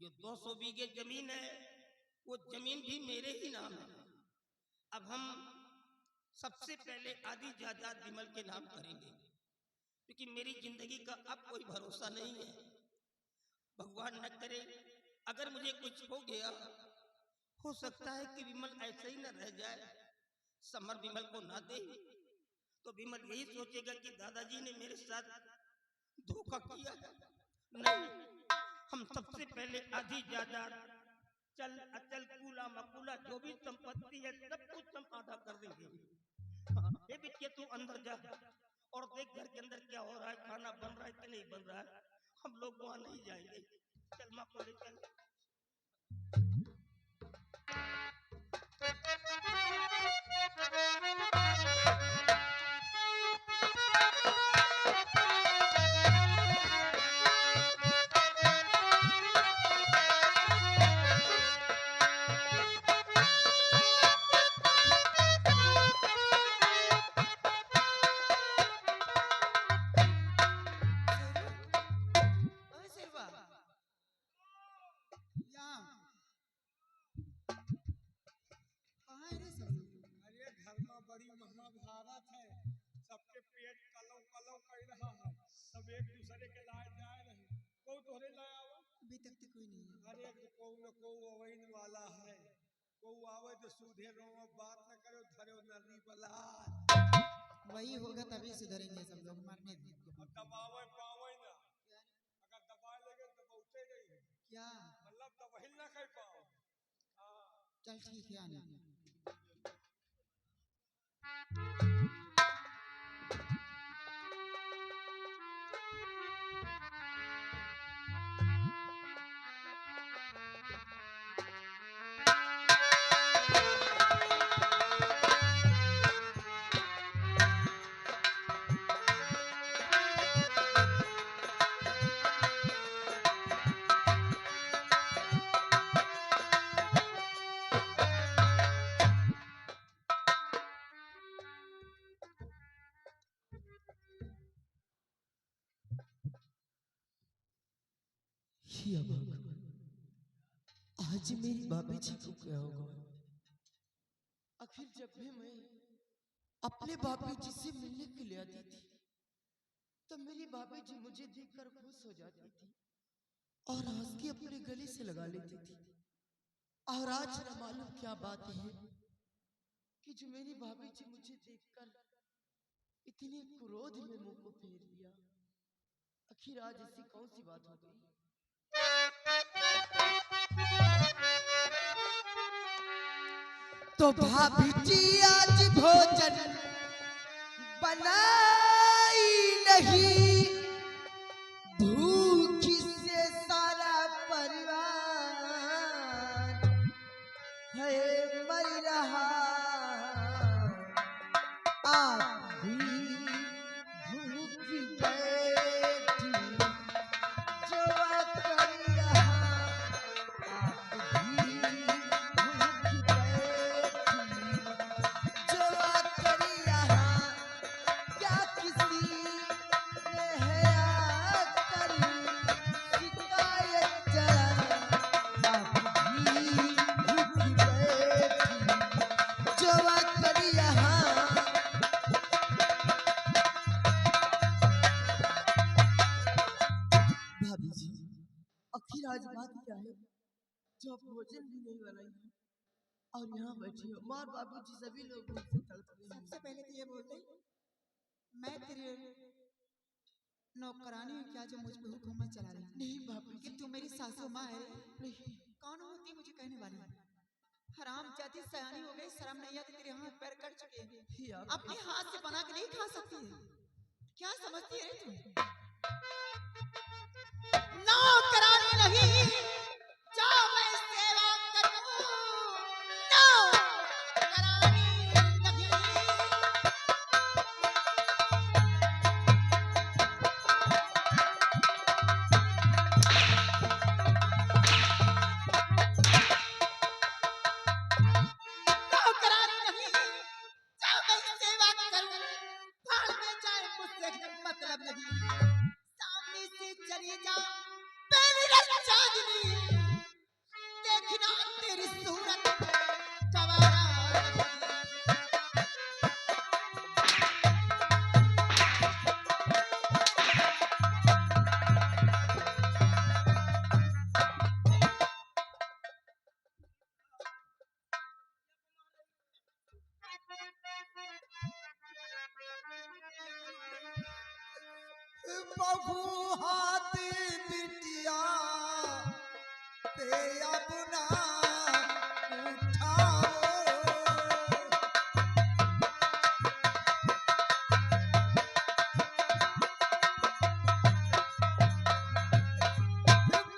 जो 200 बीघे जमीन है वो जमीन भी मेरे ही नाम है। अब हम सबसे पहले आधी जायदाद विमल के नाम करेंगे, क्योंकि मेरी जिंदगी का अब कोई भरोसा नहीं है। भगवान न करे अगर मुझे कुछ हो गया, हो सकता है कि विमल ऐसे ही न रह जाए, समर विमल को ना दे तो विमल यही सोचेगा कि दादाजी ने मेरे साथ धोखा किया है। नहीं, हम सबसे पहले आधी जायदाद, चल अचल कूला मकूला जो भी संपत्ति है सब कुछ हम आधा कर देंगे। ये बिटिया तू अंदर जा और देख घर के अंदर क्या हो रहा है, खाना बन रहा है कि नहीं बन रहा है। हम लोग वहां नहीं जाएंगे, चल माँ को ले चल। ओए सिरवा, यहाँ कहाँ है रे सब लोग? अरे घर में बड़ी महाभारत है, सबके पेट कलव कलव कर रहा है, सब एक दूसरे के लाए जा रहे। को तोहरे लाया हुआ? अभी तक तो कोई नहीं है। अरे को न को अवैन वाला है, को आवे तो सूधे रहो, बात न करो, धरो नदी बला। वही होगा तभी सुधरेंगे सब लोग, मारने दे इनको। अब दबावे पावे ना, अगर दबा लेगे तो बहुते नहीं, क्या? मतलब दबहिल ना कर पाओ। हाँ चल ठीक है, आना। ये अभागा, आज मेरी भाभी जी को क्या होगा? आखिर जब भी मैं अपने भाभी जी से मिलने के लिए आती थी तब मेरी भाभी जी मुझे देखकर खुश हो जाती थी और हंस के अपने गले से लगा लेती थी। और आज न मालूम क्या बात है कि जो मेरी भाभी जी मुझे देखकर इतने क्रोध में मुंह को फेर लिया। आखिर आज ऐसी कौन सी बात हो गई? तो भाभी जी आज भोजन बनाई नहीं, भूख से सारा परिवार है मर रहा। आप भी भूख बैठी जो कर रहा, आप भी भूख बैठी जो कर रहा। क्या किसी ने है आकर शिकायत जरा, आप भी भूख बैठी जो कर रहा। भाभी जी, आखिर आज बात क्या है जो आप भोजन भी नहीं बनाई? और यहाँ बैठी हो, माँ बाबूजी सभी लोग मुझसे तड़प रहे हैं। सबसे पहले तो ये बोल दे, मैं तेरे नौकरानी हूँ क्या जो मुझ पे हुकूमत चला रही? नहीं बाबूजी, कि तू मेरी सासू माँ है? नहीं। कौन होती मुझे कहने वाली? हराम जाती सयानी हो गई, शर्म नहीं आती, तेरे हाथ पैर कट चुके हैं, ही आप अपने हाथ से बना के नहीं खा सकती है? क्या समझती है तू? नौकरानी नहीं, जाओ मैं सेवा करूं, नौकरानी नहीं। नौकरानी नहीं, जाओ मैं सेवा करूं, भाड़ में जाए मुझसे मतलब नहीं, सामने से चली जा मेरी चांदनी, देखना तेरी सूरत गवारा बहू हाथ बिटिया पे अपना उठाओ।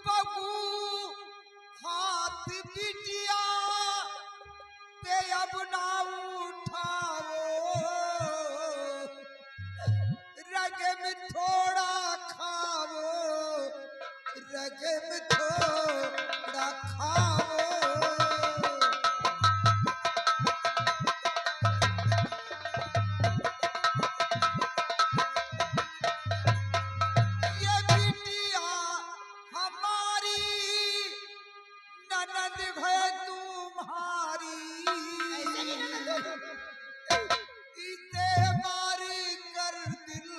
बहू हाथ बिटिया पे अपना उठाओ, रग में थोड़ा खाओ, रग में थोड़ा खाओ। ये बिटिया हमारी ननद है तुम्हारी, इसे मारी कर दिल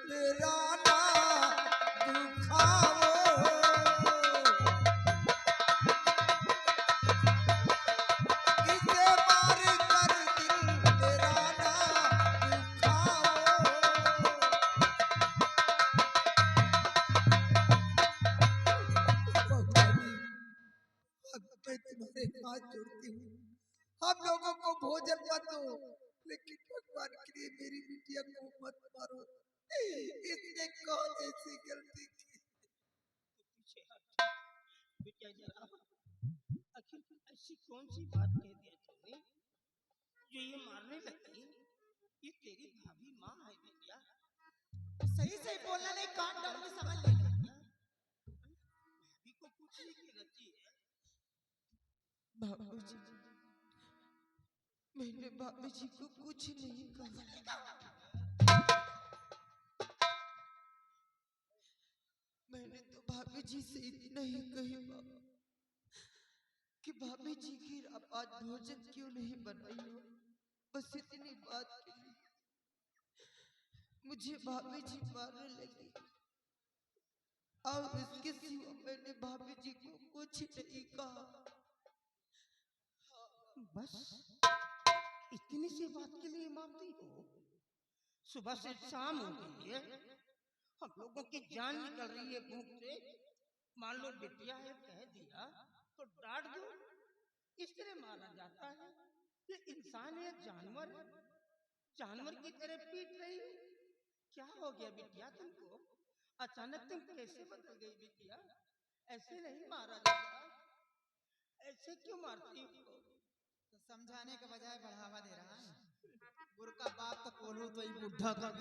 मेरा ना दुखाओ। इसे मार कर दिल मेरा ना दुखाओ। भगवान, अब मैं तुम्हारे हाथ जोड़ती हूँ, हम लोगों को भोजन मत दो, लेकिन भगवान के लिए मेरी बिटिया को मत मारो। इसने कौन ऐसी गलती की? पीछे हट बेटा जरा, आखिर ऐसी कौन सी बात कह दिया तूने जो ये मारने लगी? ये तेरी भाभी माँ है बेटिया, सही सही बोलना नहीं, कान डाल में समझ लेना। भाभी को पूछने की रची है। बाबूजी, मैंने बाबूजी को कुछ नहीं कहा। मैंने तो भाभी जी से इतना ही कही बाबा कि भाभी जी की आज भोजन क्यों नहीं बनाई हो, बस इतनी बात के लिए मुझे भाभी जी मारने लगी, और इसके सिवा मैंने भाभी जी को कुछ नहीं कहा। बस इतनी सी बात के लिए मारती हो? सुबह से शाम हो गई है, हम लोगों की जान निकल रही है भूख से, मान लो बिटिया है कह दिया तो डांट दो, इस तरह मारा जाता है? ये इंसान है जानवर है, जानवर की तरह पीट रही हो? क्या हो गया बिटिया तुमको? अचानक तुम कैसे बदल गई बिटिया? ऐसे नहीं मारा जाता, ऐसे क्यों मारती हो? तो समझाने के बजाय बढ़ावा दे रहा है। गुरु का बाप तो बोलू तो ही बुढ़ा कर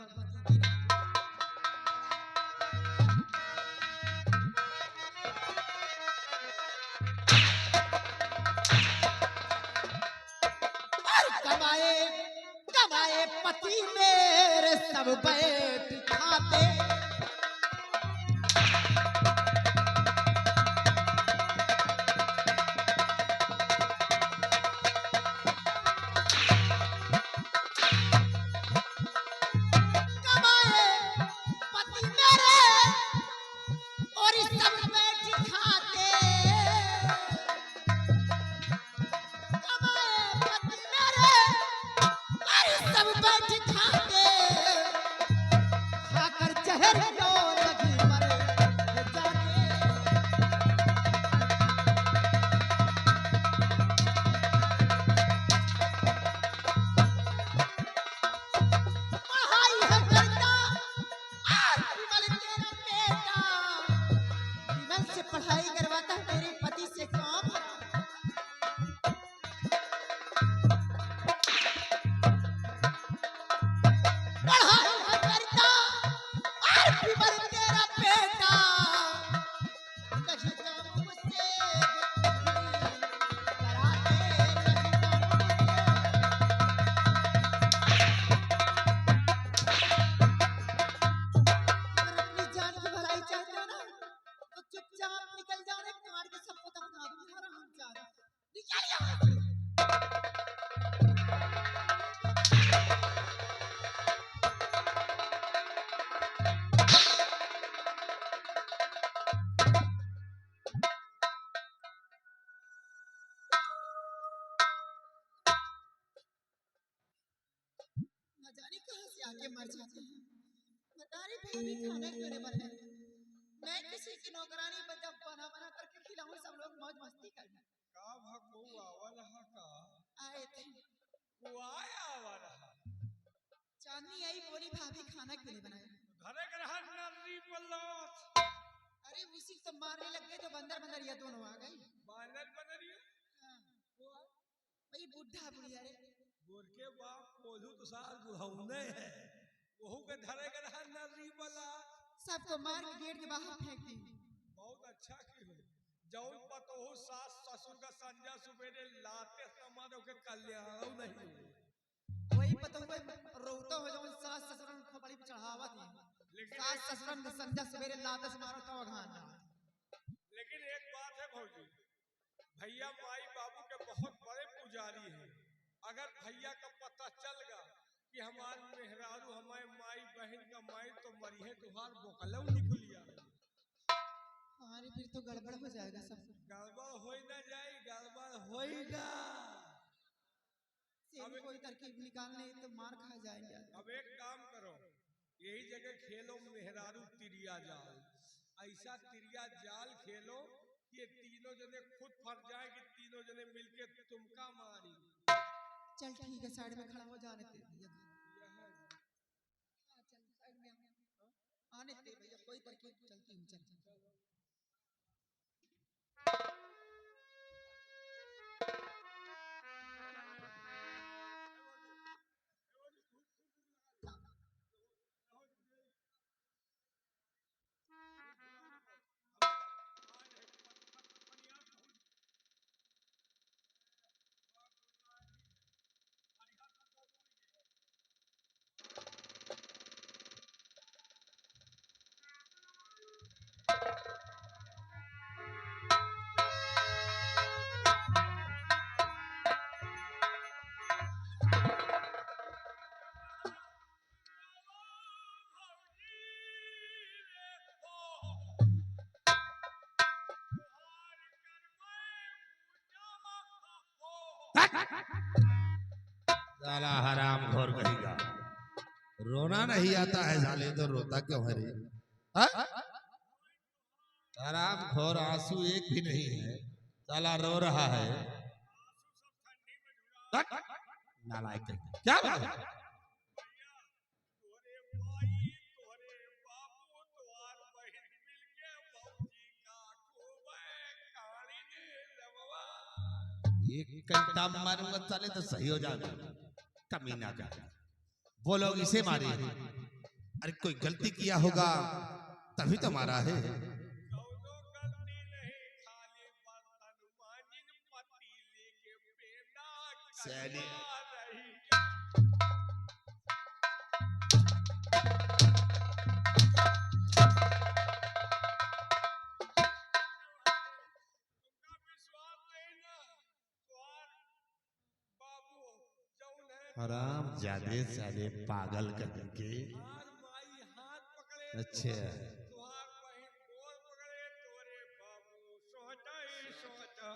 कमाए कमाए पति मेरे सब बैठ खाते, कमाए पति मेरे और सब बैठ खाते, लहरियों लगी मर जाके पढ़ाई है करता आज विमल तेरा बेटा विमल से पढ़ाई करवाता है तेरे पति से काम पढ़ाई है करता आज विमल तेरा बेटा नहीं काम मुझसे कराते नहीं काम अगर अपनी जान की भलाई चाहते हो ना तो चुपचाप निकल जाओ रे काट के सबको दफना दो हराम जान निकल यहाँ से न जाने कहाँ से आके मर जाते हैं बता रही भैया भी खाना क्यों नहीं बना है मैं किसी की नौकरानी बना बना बना करके खिलाऊं सब लोग मौज मस्ती करना का भको आवल हा का आए थे कुआय आवल हा चांदनी आई बोली भाभी खाना क्यों नहीं बनाया घरे ग्रहण नरी पल्लत अरे उसी को तो मारने लग गए तो बंदर बंदर ये दोनों आ गई बानर बनरिया हाँ, वही बुढ़ा बुढ़िया रे गोर के बाप कोल्हू तो साल बुढ़ौने है वहू के धरे ग्रहण नरी पल्ला सबको मार के गेट के बाहर फेंक दी बहुत अच्छा की हो जौन पतोहू सास ससुर का संजा सुबेरे लाते समारोह के कल्याण नहीं हो वही पता हुआ रोता हो जाऊं सास ससुरन खोपड़ी पे चढ़ावा दी लेकिन सास ससुरन के संजा सवेरे लात से मारो तो घान लेकिन एक बात है भौजी भैया माई बाबू के बहुत बड़े पुजारी हैं अगर भैया का पता चल गया कि हमारे मेहरारू हमारे माई बहन का माई तो मरी है तुहार बोकलव निकलिया अरे फिर तो गड़बड़ हो जाएगा सब गड़बड़ हो ना जाए गड़बड़ होएगा सेम कोई तरकीब निकालने तो मार खा जाएंगे अब एक काम करो यही जगह खेलो मेहरारू तिरिया जाल ऐसा तिरिया जाल खेलो कि ये तीनों जने खुद फंस जाए कि तीनों जने मिलके तुमका मारी चल ठीक है साइड में खड़ा हो जाने दे भैया हाँ, चल साइड में आने दे भैया कोई तरकीब चलती हूँ चल साला हराम घोर कहेगा रोना नहीं आता है साले तो रोता क्यों है रे हाँ? हराम घोर आंसू एक भी नहीं है साला रो रहा है नालायक है। क्या बात है तोरे भाई तोरे बाबू तोहार बहन मिलके भौजी का खूबे काली ने लबवा एक कंटा मारूंगा साले तो सही हो जाएगा कमीना का वो लोग इसे मारे अरे कोई गलती किया होगा तभी तो मारा है कौनो गलती नहीं खाली बर्तन मांजिन पतीले के पेना सैनी। कटवा रही तुमका विश्वास नहीं ना तोहार बाबू जौन है हराम ज्यादा साले पागल करके तोहार माई हाथ पकड़े अच्छा तोहार बहन गोर पकड़े तोरे बाबू सोचा ही सोचा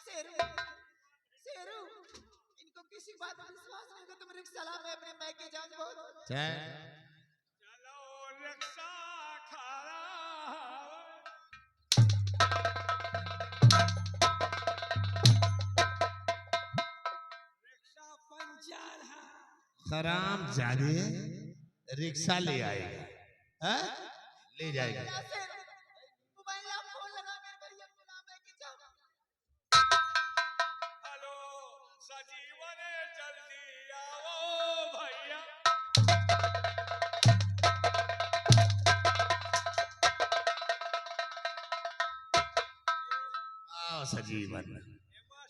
शेरू शेरू की बात पर विश्वास नहीं होगा तो मैं रिक्शा ला, मैं अपने मैके जाऊं। बहुत चलो रिक्शा खड़ा रिक्शा पंचर है। हराम जाने रिक्शा ले आएगा, हैं? ले जाएगा। मोबाइल आप फोन लगा मेरे भैया को ला, मैके जाऊं। हेलो सजीवन जल्दी आओ भैया। आओ सजीवन,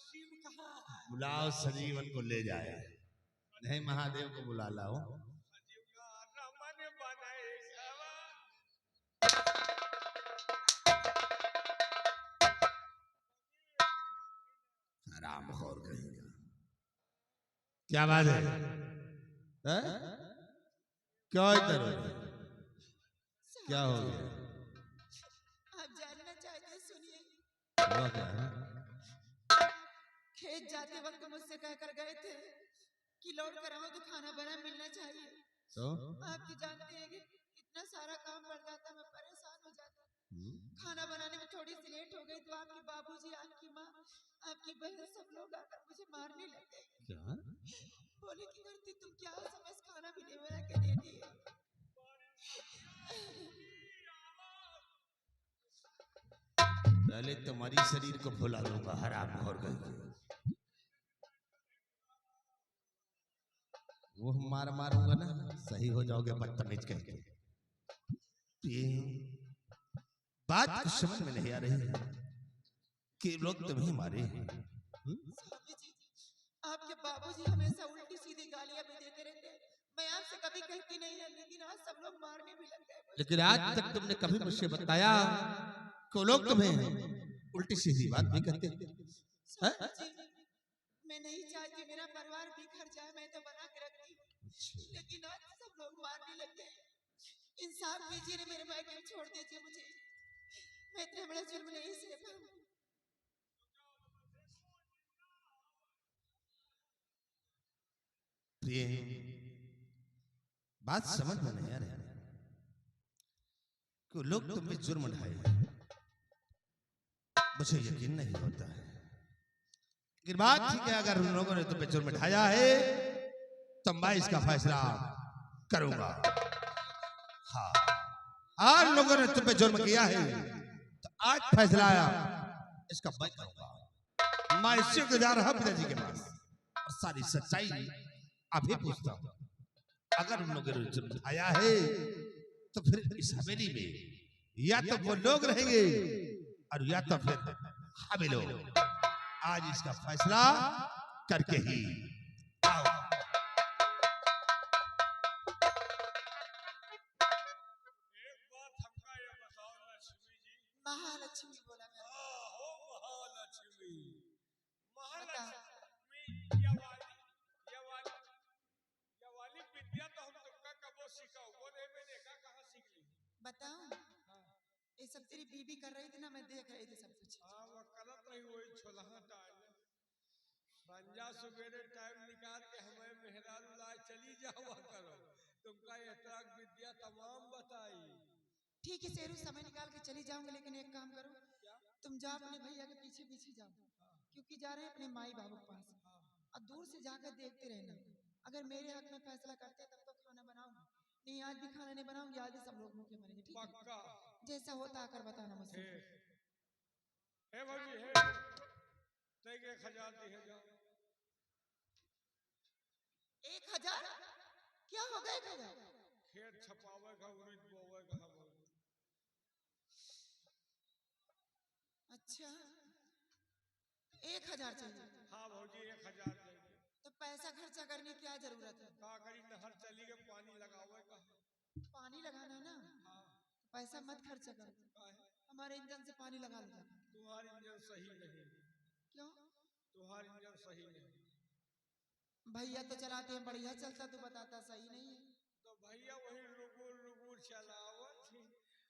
शिव कहाँ है? बुलाओ सजीवन को ले जाए। नहीं महादेव को बुला लाओ। सजीवा रमन बनेगा। हराम खोर कहेगा। क्या बात है, हैं? क्यों इधर हो गए? क्या हो गया? आप जानना चाहते हैं, सुनिए। हुआ क्या है? खेत जाते वक्त मुझसे कहकर गए थे कि लौट कर आओ तो खाना बना मिलना चाहिए। तो आप तो जानते हैं कि इतना सारा काम पड़ जाता, मैं परेशान हो जाता। खाना बनाने में थोड़ी सी लेट हो गई तो आपके बाबूजी, आपकी माँ, आपकी बहन सब लोग आकर मुझे मारने लगे। क्या? बोले कि करती तुम क्या समय खाना भी नहीं बना के दे दिए। पहले तुम्हारी शरीर को भुला दूंगा, हराम खोर कहेगा। वो मारूंगा ना, सही हो जाओगे बदतमीज कह के। ये बात कुछ समझ में नहीं आ रही है कि लोग तुम्हें मारे हैं। स्वामी जी, आपके बाबूजी हमेशा उल्टी सीधी गालियां भी देते रहते हैं। मैं आपसे कभी कहती नहीं है, लेकिन आज सब लोग मारने भी लग गए। लेकिन आज तक तुमने कभी मुझसे बताया कि लोग तुम्हें उल्टी सीधी बात भी कहते हैं? स्वामी जी, मैं नहीं चाहती मेरा परिवार बिखर जाए, मैं तो बना के रखती हूँ, लेकिन आज सब लोग मारने लग गए। इंसाफ कीजिए, मेरे मायके में छोड़ दीजिए मुझे, मैं इतना बड़ा जुर्म नहीं सह पाऊंगी। बात समझ में नहीं आ रही कि लोग तुम पे जुर्म ढाए, मुझे यकीन नहीं होता है। लेकिन बात ठीक है, अगर उन लोगों ने तुम पे जुर्म ढाया है तो मैं इसका फैसला करूंगा। हाँ, और लोगों ने तुम पे जुर्म किया है तो आज फैसला आया, इसका मैं करूंगा। मैं इससे जा रहा पिताजी के पास और सारी सच्चाई अभी पूछता हूं। अगर उन लोगों ने जुर्म ढाया है तो फिर इस हवेली में या तो वो लोग रहेंगे और या तो फिर हम लोग। आज इसका फैसला करके ही आओ। एक बात हमका ये बताओ लक्ष्मी जी। महालक्ष्मी बोला मैं। हो महालक्ष्मी। महालक्ष्मी ये वाली विद्या तो हम तुमका कबो सीखा वो नहीं, मैंने कहाँ सीख ली? बताऊं, ये सब तेरी बीबी कर रही थी ना, मैं देख रही थी सब कुछ। हाँ वो करत रही, वही छोलहा टाइम संजा सवेरे टाइम निकाल के हमें मेहरारू लाए चली जावा करो, तुमका ये तक विद्या तमाम बताई। ठीक है शेरू, समय निकाल के चली जाऊंगी, लेकिन एक काम करो, तुम जाओ अपने भैया के पीछे पीछे जाओ, क्योंकि जा रहे हैं अपने माई बाबू के पास, और दूर से जाकर देखते रहना। अगर मेरे हक में फैसला करते तब तो खाना बनाऊंगी, नहीं आज भी खाना नहीं बनाऊंगी, आज ही सब लोग भूखे मरेंगे। ठीक है, पक्का। जैसा होता आकर बताना मुझसे। हे भौजी हे, तय 1000 दी है जाओ। 1000? क्या होगा 1000? खेत छपावे का, उड़द बोवे का हम। अच्छा 1000 चाहिए? हाँ भौजी 1000 चाहिए। तो पैसा खर्चा करने की क्या जरूरत है? का करी नहर चली के पानी लगावे का। पानी लगाना ना, पैसा मत खर्चा करो, हमारे इंजन से पानी लगा लो। तुम्हारी इंजन सही नहीं। क्यों? तुम्हारी इंजन सही नहीं। भैया तो चलाते हैं बढ़िया चलता, तू बताता सही नहीं है। तो भैया वही रुगुर रुगुर चलावत थी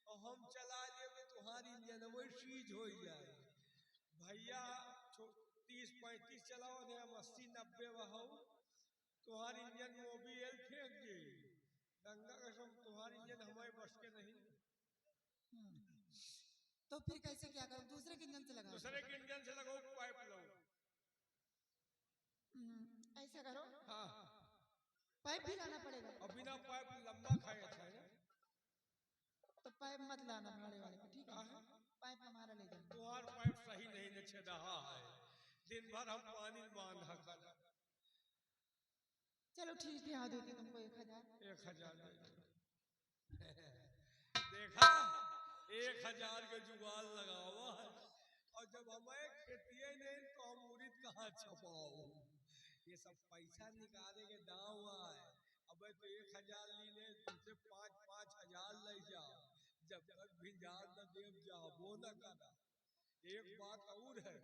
और हम चला देवे तुम्हारी इंजन वही सीज हो जाए। भैया 30-35 चलाओ दे, हम 80-90 बहाओ तुम्हारी इंजन मोबिल फेंक दी गंगा कसम तुम्हारी इंजन हमारे बस के नहीं। तो फिर कैसे क्या करूं? दूसरे के इंजन से लगा दूसरे के इंजन से लगाओ पाइप लो। ऐसा करो, हाँ पाइप भी लाना पड़ेगा। और बिना पाइप लंबा खाए अच्छा है ना। तो पाइप मत लाना भाड़े वाले को, ठीक है? हाँ। पाइप हमारा ले जाना। तुम्हारा पाइप सही नहीं न छेदहा है, दिन भर हम पानी बांधा कर। चलो ठीक है, हाँ देती तुमको 1000। 1000 देखा 1000 के जुगाड़ लगावा है। और जब हमें खेती नहीं तो हम उड़ीद कहाँ छपाओ। ये सब पैसा निकाले के दाव है। अब तो 1000 ली ले तुमसे 5-5 ले जाओ, जब तक भिंजार न देव जाबो न करा। एक बात और है,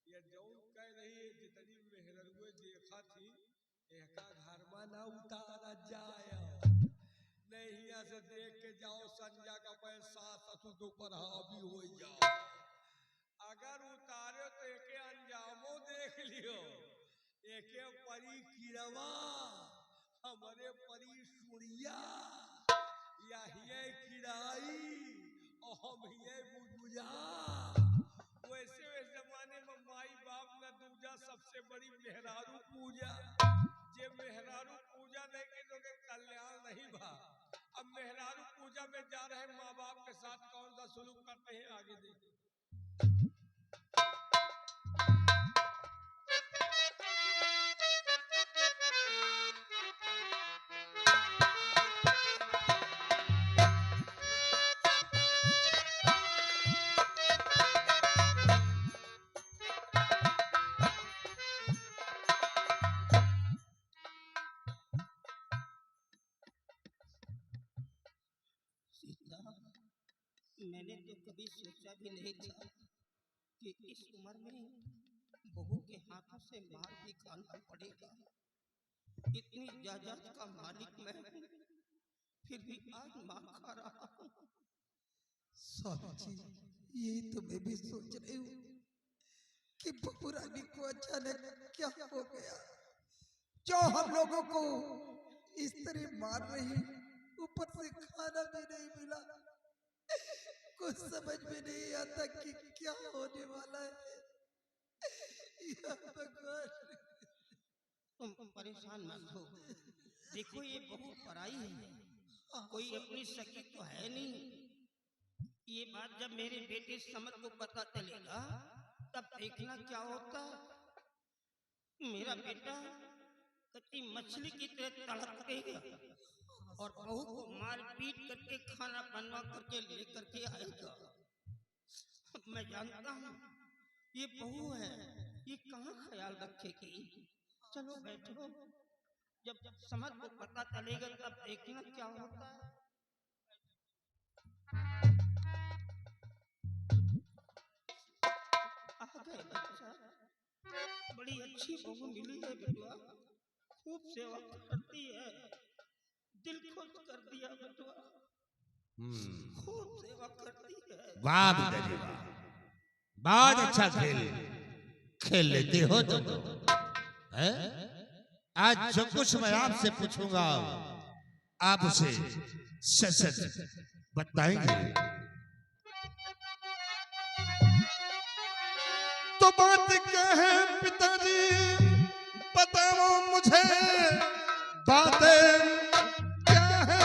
ये जौन कह रही है जितनी मेहररुए देखा थी एका घर में ना उतारा जाए। नहीं यहाँ से देख के जाओ संजा का पैसा ससुर के ऊपर हावी हो जाओ। अगर उतारे तो एके अंजामो देख लियो। एके परी किरवा हमारे परी सुड़िया या हिये किराई और हम हिये बुझबुझा। वैसे जमाने में माई बाप न दूजा सबसे बड़ी मेहरारू पूजा। जे मेहरारू पूजा नहीं की तो कल्याण नहीं भा। अब मेहरारू पूजा में जा रहे माँ बाप के साथ कौन सा सुलूक करते हैं आगे देखिए। मैंने तो कभी सोचा भी नहीं था कि इस उम्र में बहू के हाथों से मार भी खाना पड़ेगा। इतनी जायदाद का मालिक मैं हूँ, फिर भी आज मार खा रहा हूँ। स्वामी जी, यही तो मैं भी सोच रही हूँ कि बहू रानी को अचानक क्या हो गया जो हम लोगों को इस तरह मार रही, ऊपर से खाना भी नहीं मिला। कुछ समझ में नहीं आता कि क्या होने वाला है। या भगवान। तुम परेशान मत हो। देखो ये बहू पराई है, कोई अपनी सखी तो है नहीं। ये बात जब मेरे बेटे समर को पता चलेगा तब देखना क्या होता। मेरा बेटा कच्ची मछली की तरह तड़पेगा और बहू को मार पीट करके खाना बनवा करके लेकर के आएगा। मैं जानता हूँ ये बहू है, ये कहाँ ख्याल रखेगी। चलो बैठो, जब समझ को पता चलेगा तब देखना क्या होता है। आ गए बच्चा, बड़ी अच्छी बहू मिली है बेटुआ, खूब सेवा करती है, दिल खुश कर दिया बेटुआ, खूब सेवा करती है। वाह पिताजी वाह, बहुत अच्छा खेल लेते हो तुम। आज जो कुछ मैं आपसे पूछूंगा आप उसे सच सच बताएंगे। तो बात क्या है पिताजी बताओ मुझे, बातें क्या है।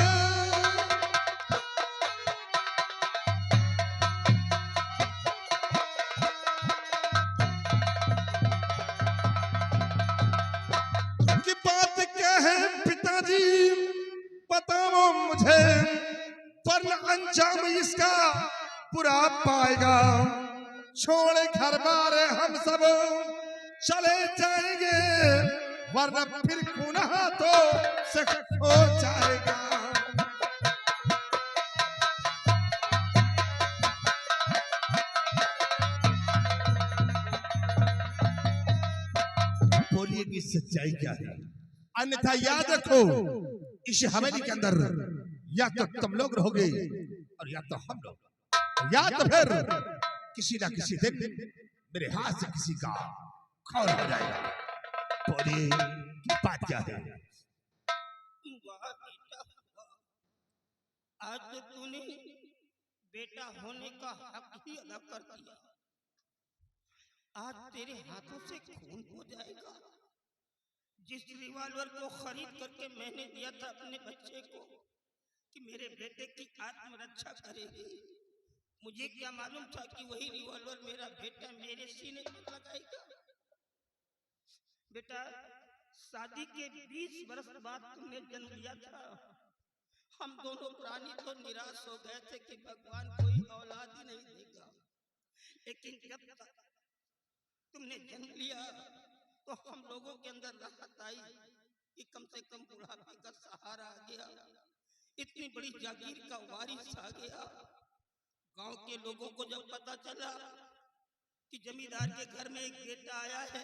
कि बात क्या है पिताजी बताओ मुझे, वरना अंजाम इसका बुरा पाएगा। छोड़ घर बार हम सब चले जाएंगे, वरना फिर गुनाह तो सख्त हो जाएगा। बोलिए कि सच्चाई क्या है, अन्यथा याद रखो इस हवेली के अंदर या तो तुम लोग रहोगे और या तो हम लोग, या तो फिर किसी ना किसी दिन मेरे हाथ से किसी का खून हो जाएगा। बोलिए बात क्या है? वाह बेटा वाह। आज तो तूने बेटा होने का हक ही अदा कर दिया। आज तेरे हाथों से खून हो जाएगा। जिस रिवॉल्वर को खरीद करके मैंने दिया था अपने बच्चे को कि मेरे बेटे की आत्मरक्षा करेगी, मुझे क्या मालूम था कि वही रिवॉल्वर मेरा बेटा मेरे सीने पर लगाएगा। बेटा, शादी के 20 वर्ष बाद तुमने जन्म लिया था। हम दोनों प्राणी तो निराश हो गए थे कि भगवान कोई औलाद ही नहीं देगा, लेकिन जब तक तुमने जन्म लिया तो हम लोगों के अंदर राहत आई कि कम से कम बुढ़ापे का सहारा आ गया, इतनी बड़ी जागीर का वारिस आ गया। गांव के लोगों को जब पता चला कि जमींदार के घर में एक बेटा आया है,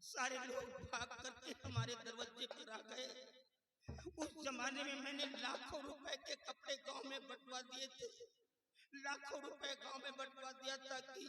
सारे लोग भाग करके हमारे दरवाजे पर आ गए। उस जमाने में मैंने लाखों रुपए के कपड़े गांव में बंटवा दिए थे, लाखों रुपए गांव में बंटवा दिया था कि